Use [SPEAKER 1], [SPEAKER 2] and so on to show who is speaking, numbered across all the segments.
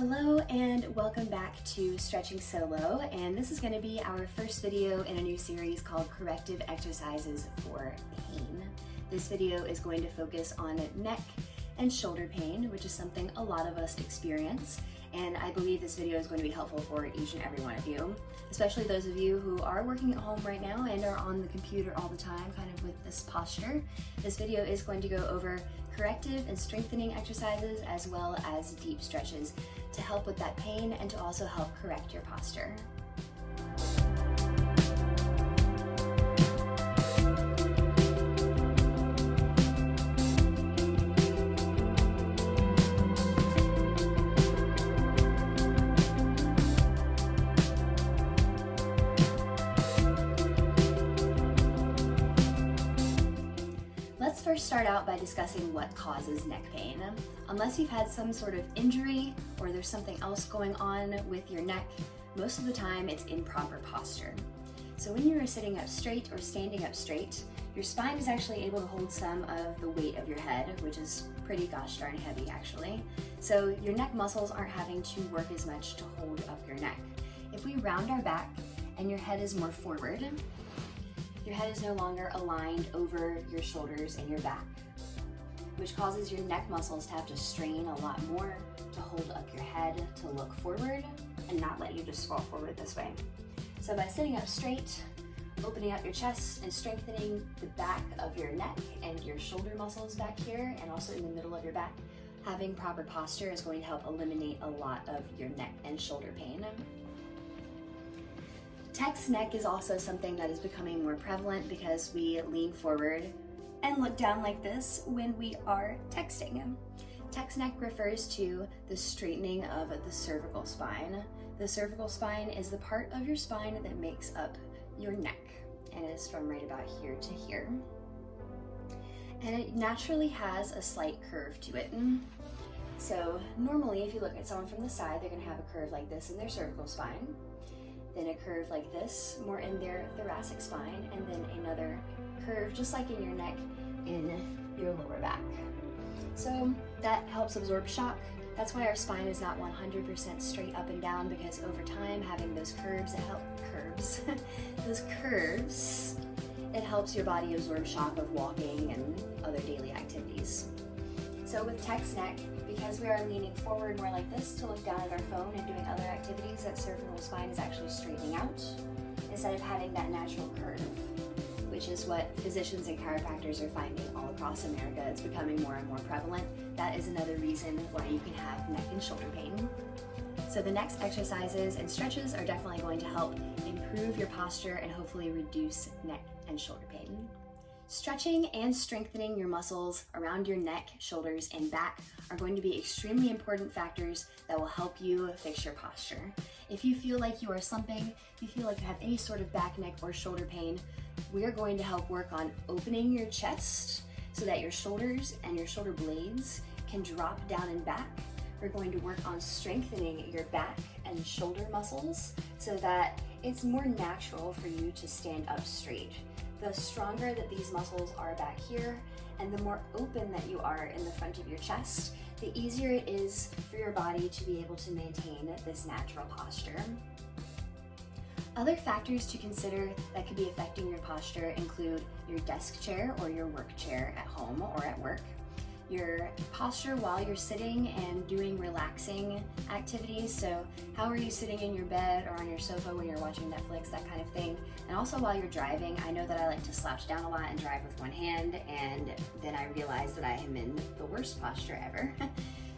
[SPEAKER 1] Hello and welcome back to Stretching Solo, and this is going to be our first video in a new series called Corrective Exercises for Pain. This video is going to focus on neck and shoulder pain, which is something a lot of us experience, and I believe this video is going to be helpful for each and every one of you, especially those of you who are working at home right now and are on the computer all the time, kind of with this posture. This video is going to go over corrective and strengthening exercises as well as deep stretches to help with that pain and to also help correct your posture. Let's first start out by discussing what causes neck pain. Unless you've had some sort of injury or there's something else going on with your neck, most of the time it's improper posture. So when you're sitting up straight or standing up straight, your spine is actually able to hold some of the weight of your head, which is pretty gosh darn heavy actually. So your neck muscles aren't having to work as much to hold up your neck. If we round our back and your head is more forward, your head is no longer aligned over your shoulders and your back, which causes your neck muscles to have to strain a lot more to hold up your head to look forward and not let you just fall forward this way. So by sitting up straight, opening up your chest and strengthening the back of your neck and your shoulder muscles back here and also in the middle of your back, having proper posture is going to help eliminate a lot of your neck and shoulder pain. Text neck is also something that is becoming more prevalent because we lean forward and look down like this when we are texting. Text neck refers to the straightening of the cervical spine. The cervical spine is the part of your spine that makes up your neck, and it is from right about here to here. And it naturally has a slight curve to it. So normally if you look at someone from the side, they're gonna have a curve like this in their cervical spine, then a curve like this, more in their thoracic spine, and then another curve just like in your neck in your lower back. So that helps absorb shock. That's why our spine is not 100% straight up and down, because over time having those curves, it helps your body absorb shock of walking and other daily activities. So with text neck, because we are leaning forward more like this to look down at our phone and doing other activities, that cervical spine is actually straightening out instead of having that natural curve, which is what physicians and chiropractors are finding all across America. It's becoming more and more prevalent. That is another reason why you can have neck and shoulder pain. So the next exercises and stretches are definitely going to help improve your posture and hopefully reduce neck and shoulder pain. Stretching and strengthening your muscles around your neck, shoulders, and back are going to be extremely important factors that will help you fix your posture. If you feel like you are slumping, if you feel like you have any sort of back, neck, or shoulder pain, we are going to help work on opening your chest so that your shoulders and your shoulder blades can drop down and back. We're going to work on strengthening your back and shoulder muscles so that it's more natural for you to stand up straight. The stronger that these muscles are back here and the more open that you are in the front of your chest, the easier it is for your body to be able to maintain this natural posture. Other factors to consider that could be affecting your posture include your desk chair or your work chair at home or at work, your posture while you're sitting and doing relaxing activities. So how are you sitting in your bed or on your sofa when you're watching Netflix, that kind of thing. And also while you're driving, I know that I like to slouch down a lot and drive with one hand, and then I realize that I am in the worst posture ever.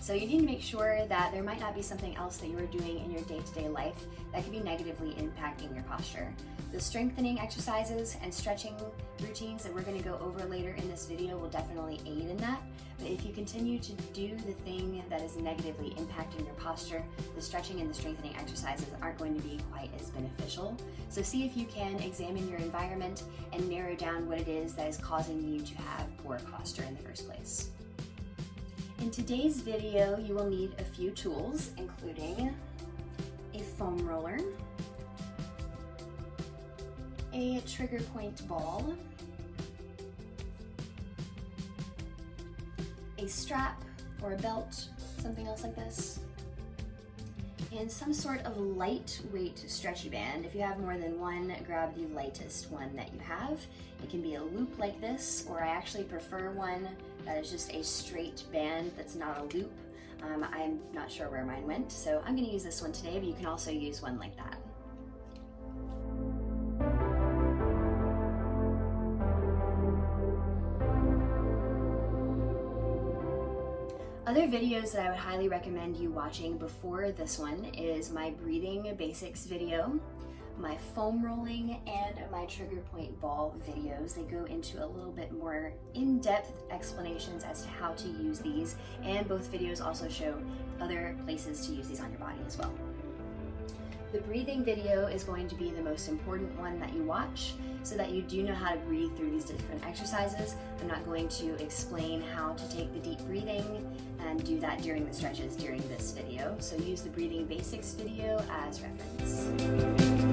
[SPEAKER 1] So you need to make sure that there might not be something else that you are doing in your day-to-day life that could be negatively impacting your posture. The strengthening exercises and stretching routines that we're going to go over later in this video will definitely aid in that. But if you continue to do the thing that is negatively impacting your posture, the stretching and the strengthening exercises aren't going to be quite as beneficial. So see if you can examine your environment and narrow down what it is that is causing you to have poor posture in the first place. In today's video, you will need a few tools, including a foam roller, a trigger point ball, a strap or a belt, something else like this, in some sort of lightweight stretchy band. If you have more than one, grab the lightest one that you have. It can be a loop like this, or I actually prefer one that is just a straight band that's not a loop. I'm not sure where mine went, so I'm going to use this one today, but you can also use one like that. Other videos that I would highly recommend you watching before this one is my breathing basics video, my foam rolling, and my trigger point ball videos. They go into a little bit more in-depth explanations as to how to use these, and both videos also show other places to use these on your body as well. The breathing video is going to be the most important one that you watch so that you do know how to breathe through these different exercises. I'm not going to explain how to take the deep breathing and do that during the stretches during this video, so use the breathing basics video as reference.